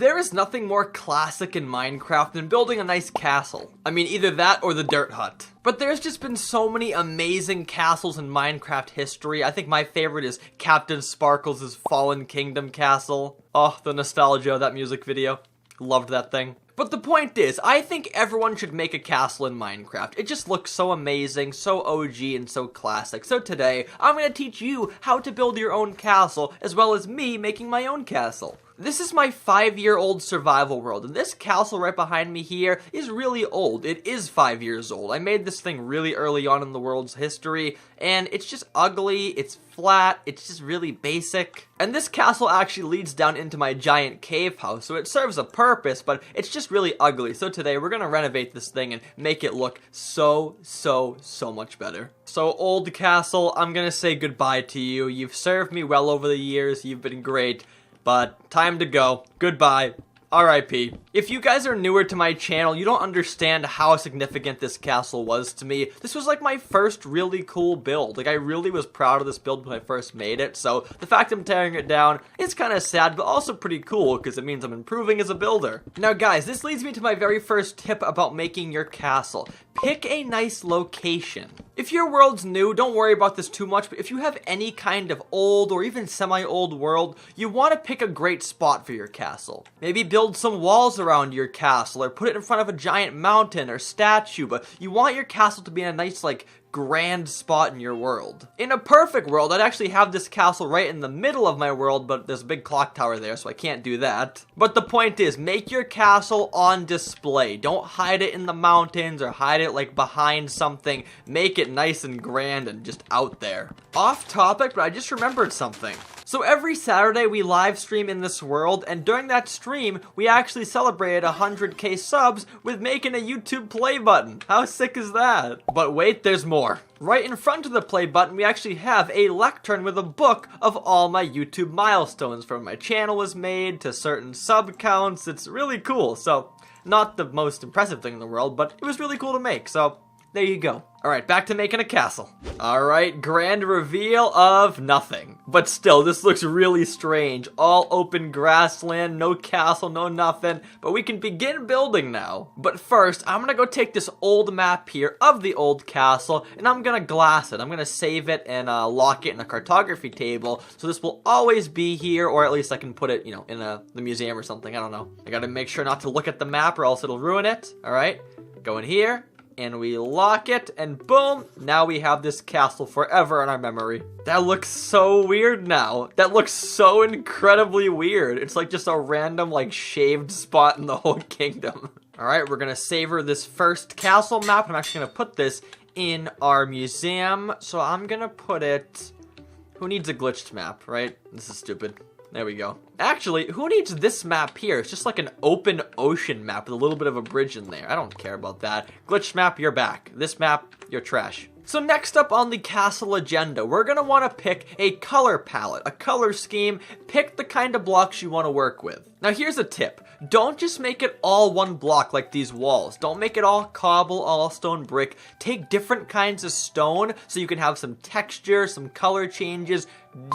There is nothing more classic in Minecraft than building a nice castle. I mean, either that or the dirt hut. But there's just been so many amazing castles in Minecraft history. I think my favorite is Captain Sparkles' Fallen Kingdom castle. Oh, the nostalgia of that music video. Loved that thing. But the point is, I think everyone should make a castle in Minecraft. It just looks so amazing, so OG, and so classic. So today, I'm going to teach you how to build your own castle, as well as me making my own castle. This is my 5-year-old survival world, and this castle right behind me here is really old. It is 5 years old. I made this thing really early on in the world's history, and it's just ugly, it's flat, it's just really basic. And this castle actually leads down into my giant cave house, so it serves a purpose, but it's just really ugly. So today, we're gonna renovate this thing and make it look so much better. So, old castle, I'm gonna say goodbye to you. You've served me well over the years, you've been great. But time to go. Goodbye. RIP. If you guys are newer to my channel, you don't understand how significant this castle was to me. This was like my first really cool build. Like, I really was proud of this build when I first made it. So the fact I'm tearing it down is kind of sad, but also pretty cool because it means I'm improving as a builder. Now guys, this leads me to my very first tip about making your castle. Pick a nice location. If your world's new, don't worry about this too much, but if you have any kind of old or even semi-old world, you want to pick a great spot for your castle. Maybe build some walls around your castle or put it in front of a giant mountain or statue, but you want your castle to be in a nice, like, grand spot in your world. In a perfect world, I'd actually have this castle right in the middle of my world, but there's a big clock tower there, so I can't do that. But the point is, make your castle on display. Don't hide it in the mountains or hide it like behind something. Make it nice and grand and just out there. Off topic, but I just remembered something. So every Saturday we live stream in this world, and during that stream, we actually celebrated 100k subs with making a YouTube play button. How sick is that? But wait, there's more. Right in front of the play button, we actually have a lectern with a book of all my YouTube milestones, from my channel was made to certain sub counts. It's really cool. So, not the most impressive thing in the world, but it was really cool to make, so there you go. Alright, back to making a castle. Alright, grand reveal of nothing. But still, this looks really strange. All open grassland, no castle, no nothing. But we can begin building now. But first, I'm gonna go take this old map here of the old castle, and I'm gonna glass it. I'm gonna save it and lock it in a cartography table, so this will always be here, or at least I can put it, you know, in the museum or something. I don't know. I gotta make sure not to look at the map or else it'll ruin it. Alright, go in here. And we lock it, and boom, now we have this castle forever in our memory. That looks so weird now. That looks so incredibly weird. It's like just a random, like, shaved spot in the whole kingdom. Alright, we're gonna savor this first castle map. I'm actually gonna put this in our museum. So I'm gonna put it... Who needs a glitched map, right? This is stupid. There we go. Actually, who needs this map here? It's just like an open ocean map with a little bit of a bridge in there. I don't care about that. Glitch map, you're back. This map, you're trash. So next up on the castle agenda, we're gonna want to pick a color palette, a color scheme. Pick the kind of blocks you want to work with. Now here's a tip. Don't just make it all one block like these walls. Don't make it all cobble, all stone brick. Take different kinds of stone so you can have some texture, some color changes.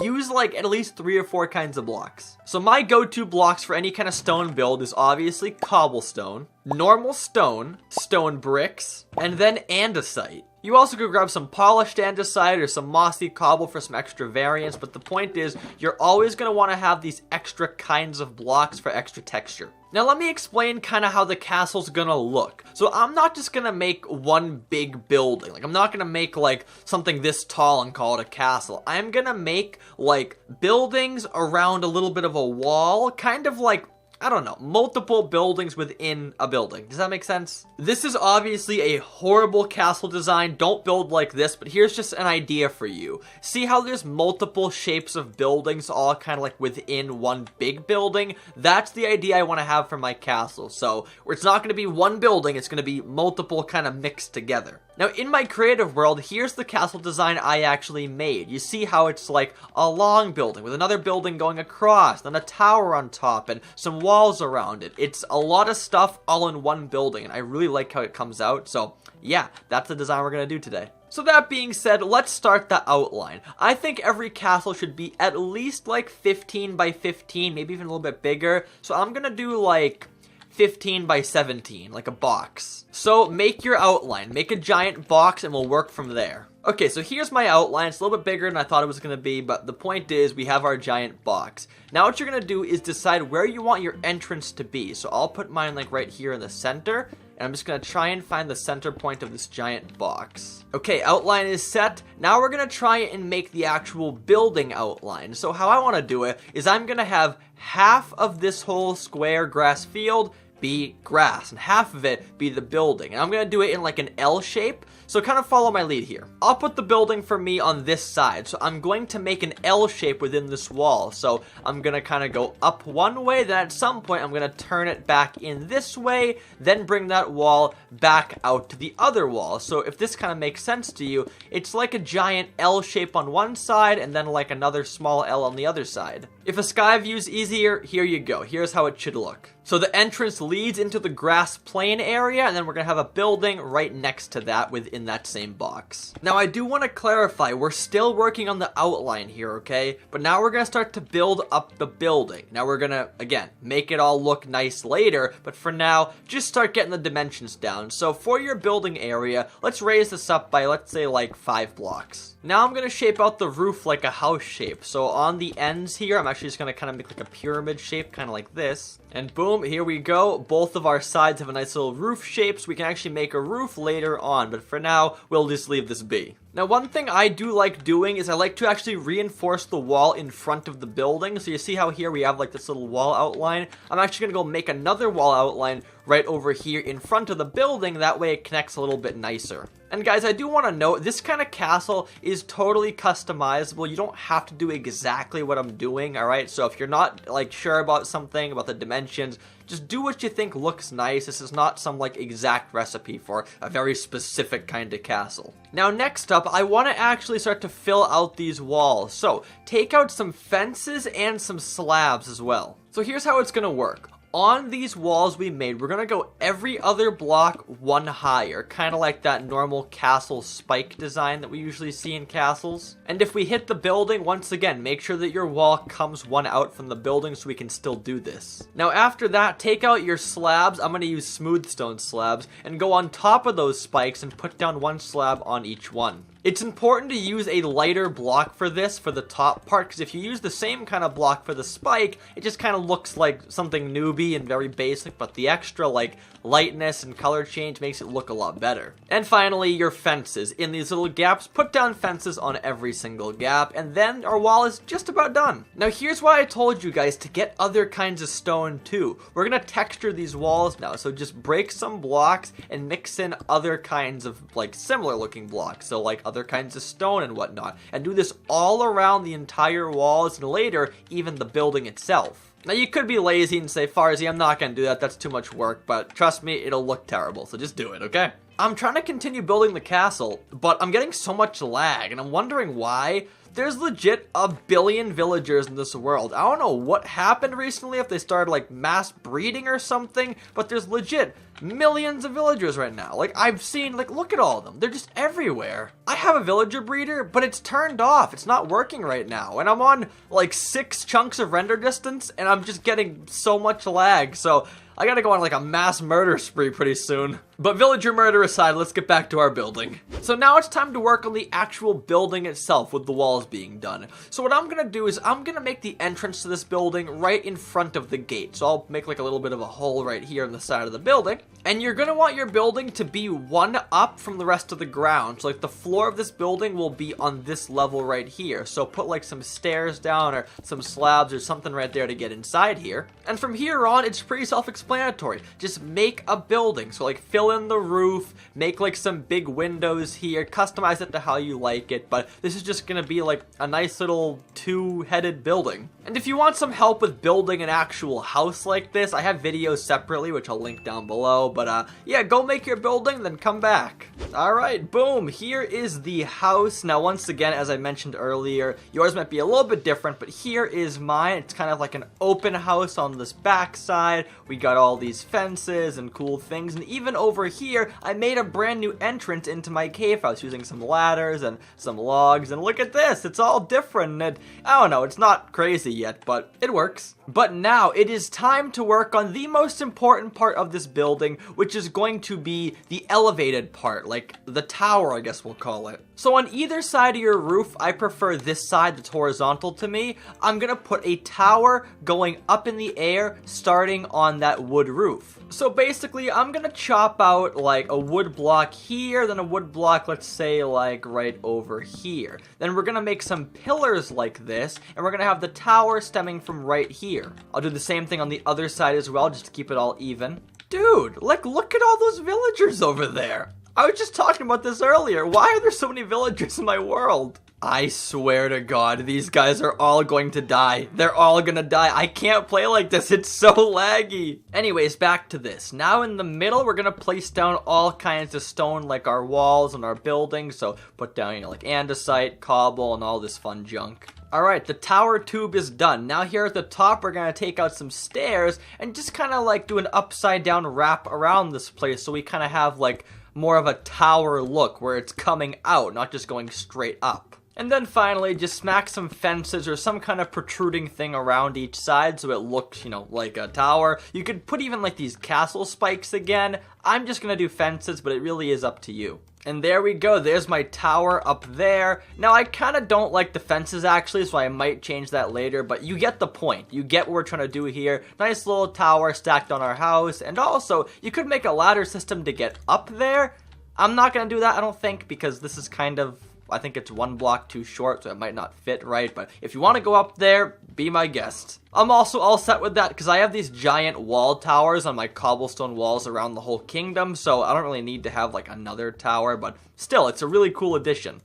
Use like at least 3 or 4 kinds of blocks. So my go-to blocks for any kind of stone build is obviously cobblestone, normal stone, stone bricks, and then andesite. You also could grab some polished andesite or some mossy cobble for some extra variance, but the point is, you're always going to want to have these extra kinds of blocks for extra texture. Now let me explain kind of how the castle's gonna look. So I'm not just gonna make one big building. Like, I'm not gonna make like something this tall and call it a castle. I'm gonna make like buildings around a little bit of a wall, kind of like, I don't know, multiple buildings within a building. Does that make sense? This is obviously a horrible castle design. Don't build like this, but here's just an idea for you. See how there's multiple shapes of buildings all kind of like within one big building? That's the idea I want to have for my castle. So it's not going to be one building, it's going to be multiple kind of mixed together. Now in my creative world, here's the castle design I actually made. You see how it's like a long building with another building going across, then a tower on top, and some walls around it. It's a lot of stuff all in one building, and I really like how it comes out. So yeah, that's the design we're gonna do today. So that being said, let's start the outline. I think every castle should be at least like 15 by 15, maybe even a little bit bigger. So I'm gonna do like 15 by 17, like a box. So make your outline, make a giant box, and we'll work from there. Okay, so here's my outline. It's a little bit bigger than I thought it was going to be, but the point is we have our giant box. Now what you're going to do is decide where you want your entrance to be. So I'll put mine like right here in the center, and I'm just going to try and find the center point of this giant box. Okay, outline is set. Now we're going to try and make the actual building outline. So how I want to do it is I'm going to have half of this whole square grass field be grass and half of it be the building, and I'm gonna do it in like an L shape, so kind of follow my lead here. I'll put the building for me on this side, so I'm going to make an L shape within this wall. So I'm gonna kind of go up one way, then at some point I'm gonna turn it back in this way, then bring that wall back out to the other wall. So if this kind of makes sense to you, it's like a giant L shape on one side and then like another small L on the other side. If a sky view's easier, here you go. Here's how it should look. So the entrance leads into the grass plain area, and then we're gonna have a building right next to that within that same box. Now I do want to clarify, we're still working on the outline here, okay? But now we're gonna start to build up the building. Now we're gonna, again, make it all look nice later, but for now, just start getting the dimensions down. So for your building area, let's raise this up by, let's say, like 5 blocks. Now I'm gonna shape out the roof like a house shape. So on the ends here, I'm actually just gonna kind of make like a pyramid shape, kind of like this. And boom, here we go. Both of our sides have a nice little roof shape, so we can actually make a roof later on. But for now, we'll just leave this be. Now, one thing I do like doing is I like to actually reinforce the wall in front of the building. So you see how here we have like this little wall outline? I'm actually gonna go make another wall outline right over here in front of the building. That way it connects a little bit nicer. And guys, I do want to note, this kind of castle is totally customizable. You don't have to do exactly what I'm doing, alright? So if you're not like sure about something, about the dimensions, just do what you think looks nice. This is not some like exact recipe for a very specific kind of castle. Now next up, I want to actually start to fill out these walls. So take out some fences and some slabs as well. So here's how it's going to work. On these walls we made, we're gonna go every other block one higher, kind of like that normal castle spike design that we usually see in castles. And if we hit the building, once again, make sure that your wall comes one out from the building so we can still do this. Now after that, take out your slabs. I'm gonna use smooth stone slabs and go on top of those spikes and put down one slab on each one. It's important to use a lighter block for this, for the top part, because if you use the same kind of block for the spike, it just kind of looks like something newbie and very basic, but the extra, like, lightness and color change makes it look a lot better. And finally, your fences. In these little gaps, put down fences on every single gap, and then our wall is just about done. Now, here's why I told you guys to get other kinds of stone, too. We're gonna texture these walls now, so just break some blocks and mix in other kinds of, like, similar-looking blocks, so, like, other kinds of stone and whatnot, and do this all around the entire walls and later even the building itself. Now you could be lazy and say, Farzy, I'm not gonna do that, that's too much work, but trust me, it'll look terrible, so just do it, okay? I'm trying to continue building the castle, but I'm getting so much lag, and I'm wondering why. There's legit a billion villagers in this world. I don't know what happened recently, if they started like mass breeding or something, but there's legit millions of villagers right now. Like I've seen, like look at all of them. They're just everywhere. I have a villager breeder, but it's turned off. It's not working right now. And I'm on like 6 chunks of render distance and I'm just getting so much lag. So I gotta go on like a mass murder spree pretty soon. But villager murder aside, let's get back to our building. So now it's time to work on the actual building itself with the walls being done. So what I'm gonna do is I'm gonna make the entrance to this building right in front of the gate. So I'll make like a little bit of a hole right here on the side of the building. And you're gonna want your building to be one up from the rest of the ground. So like the floor of this building will be on this level right here. So put like some stairs down or some slabs or something right there to get inside here. And from here on, it's pretty self-explanatory. Just make a building. So like fill in the roof, make like some big windows here, customize it to how you like it, but this is just gonna be like a nice little 2-headed building. And if you want some help with building an actual house like this, I have videos separately, which I'll link down below, but yeah, go make your building, then come back. Alright, boom, here is the house. Now, once again, as I mentioned earlier, yours might be a little bit different, but here is mine. It's kind of like an open house on this back side. We got got all these fences and cool things, and even over here, I made a brand new entrance into my cave house using some ladders and some logs, and look at this, it's all different, and I don't know, it's not crazy yet, but it works. But now, it is time to work on the most important part of this building, which is going to be the elevated part, like the tower, I guess we'll call it. So on either side of your roof, I prefer this side that's horizontal to me, I'm gonna put a tower going up in the air, starting on that wood roof. So basically, I'm gonna chop out like a wood block here, then a wood block, let's say like right over here. Then we're gonna make some pillars like this, and we're gonna have the tower stemming from right here. I'll do the same thing on the other side as well, just to keep it all even. Dude, like look at all those villagers over there. I was just talking about this earlier. Why are there so many villagers in my world? I swear to God, these guys are all going to die. They're all gonna die. I can't play like this. It's so laggy. Anyways, back to this. Now in the middle, we're gonna place down all kinds of stone like our walls and our buildings. So put down, like andesite, cobble, and all this fun junk. Alright, the tower tube is done. Now here at the top, we're gonna take out some stairs and just kind of like do an upside down wrap around this place. So we kind of have like more of a tower look where it's coming out, not just going straight up. And then finally, just smack some fences or some kind of protruding thing around each side so it looks, like a tower. You could put even like these castle spikes again. I'm just gonna do fences, but it really is up to you. And there we go, there's my tower up there. Now I kind of don't like the fences actually, so I might change that later, but you get the point. You get what we're trying to do here. Nice little tower stacked on our house, and also, you could make a ladder system to get up there. I'm not gonna do that, I don't think, because this is kind of, I think it's one block too short, so it might not fit right, but if you want to go up there, be my guest. I'm also all set with that because I have these giant wall towers on my cobblestone walls around the whole kingdom, so I don't really need to have like another tower, but still, it's a really cool addition.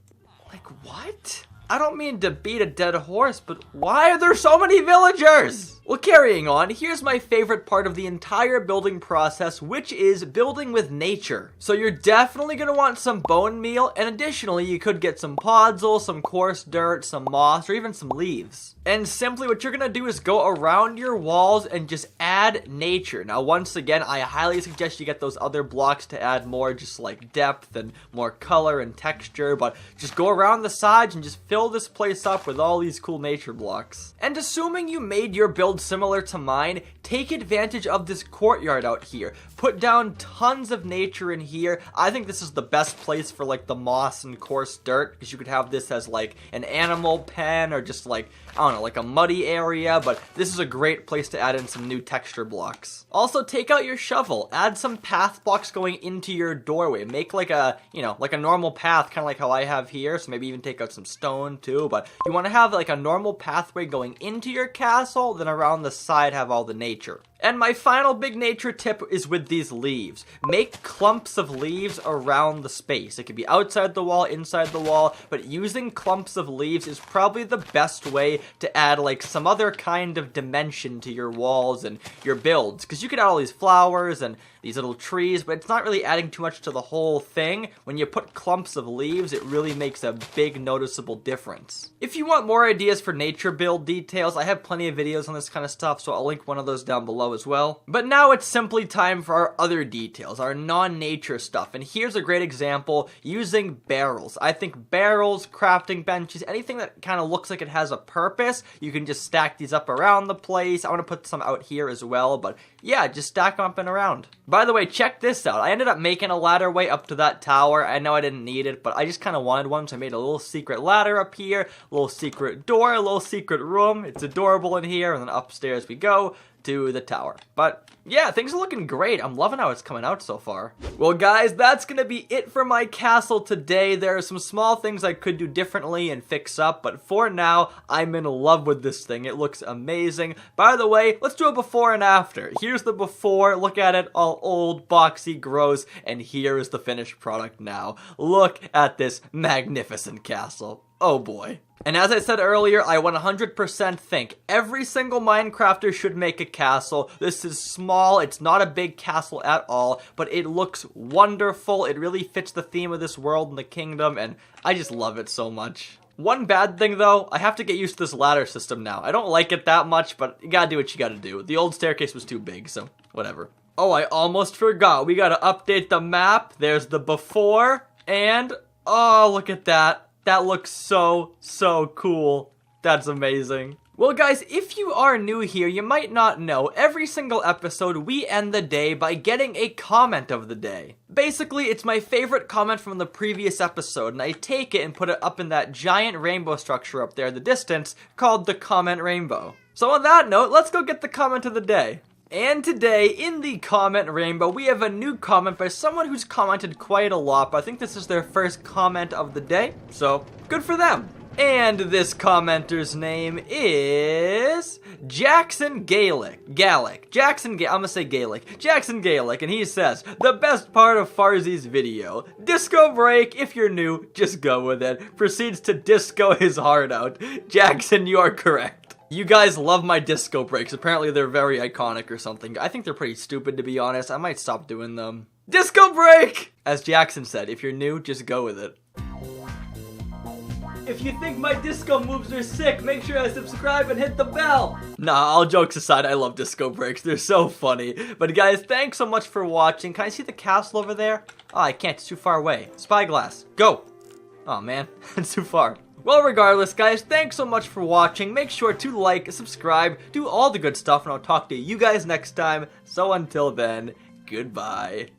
Like, what? I don't mean to beat a dead horse, but why are there so many villagers? Well, carrying on, here's my favorite part of the entire building process, which is building with nature. So you're definitely going to want some bone meal, and additionally, you could get some podzol, some coarse dirt, some moss, or even some leaves. And simply what you're going to do is go around your walls and just add nature. Now, once again, I highly suggest you get those other blocks to add more just like depth and more color and texture, but just go around the sides and just fill this place up with all these cool nature blocks. And assuming you made your build similar to mine, take advantage of this courtyard out here. Put down tons of nature in here. I think this is the best place for like the moss and coarse dirt, because you could have this as like an animal pen or just like, I don't know, like a muddy area, but this is a great place to add in some new texture blocks. Also, take out your shovel. Add some path blocks going into your doorway. Make like a, like a normal path, kind of like how I have here, so maybe even take out some stone too, but you want to have like a normal pathway going into your castle, then around the side have all the nature. And my final big nature tip is with these leaves. Make clumps of leaves around the space. It could be outside the wall, inside the wall, but using clumps of leaves is probably the best way to add like some other kind of dimension to your walls and your builds. Because you could add all these flowers and these little trees, but it's not really adding too much to the whole thing. When you put clumps of leaves, it really makes a big noticeable difference. If you want more ideas for nature build details, I have plenty of videos on this kind of stuff, so I'll link one of those down below as well. But now it's simply time for our other details, our non-nature stuff, and here's a great example using barrels. I think barrels, crafting benches, anything that kind of looks like it has a purpose, you can just stack these up around the place. I want to put some out here as well, but yeah, just stack them up and around. By the way, check this out. I ended up making a ladder way up to that tower. I know I didn't need it, but I just kind of wanted one, so I made a little secret ladder up here, a little secret door, a little secret room. It's adorable in here, and then upstairs we go to the tower. But yeah, things are looking great. I'm loving how it's coming out so far. Well guys, that's gonna be it for my castle today. There are some small things I could do differently and fix up, but for now, I'm in love with this thing. It looks amazing. By the way, let's do a before and after. Here's the before, look at it, all old, boxy, gross, and here is the finished product now. Look at this magnificent castle. Oh boy. And as I said earlier, I 100% think every single Minecrafter should make a castle. This is small, it's not a big castle at all, but it looks wonderful. It really fits the theme of this world and the kingdom, and I just love it so much. One bad thing though, I have to get used to this ladder system now. I don't like it that much, but you gotta do what you gotta do. The old staircase was too big, so Whatever. Oh, I almost forgot. We gotta update the map. There's the before and... Oh, look at that. That looks so cool. That's amazing. Well, guys, if you are new here, you might not know, every single episode we end the day by getting a comment of the day. Basically, it's my favorite comment from the previous episode, and I take it and put it up in that giant rainbow structure up there in the distance called the comment rainbow. So on that note, let's go get the comment of the day. And today, in the comment rainbow, we have a new comment by someone who's commented quite a lot, but I think this is their first comment of the day, so good for them. And this commenter's name is Jackson Gaelic. I'm gonna say Gaelic. Jackson Gaelic, and he says, the best part of Farzy's video. Disco break, if you're new, just go with it. Proceeds to disco his heart out. Jackson, you are correct. You guys love my disco breaks. Apparently they're very iconic or something. I think they're pretty stupid, to be honest. I might stop doing them. Disco break! As Jackson said, if you're new, just go with it. If you think my disco moves are sick, make sure to subscribe and hit the bell. Nah, all jokes aside, I love disco breaks. They're so funny. But guys, thanks so much for watching. Can I see the castle over there? Oh, I can't. It's too far away. Spyglass, go. Oh man, it's too far. Well, regardless, guys, thanks so much for watching. Make sure to like, subscribe, do all the good stuff, and I'll talk to you guys next time. So until then, goodbye.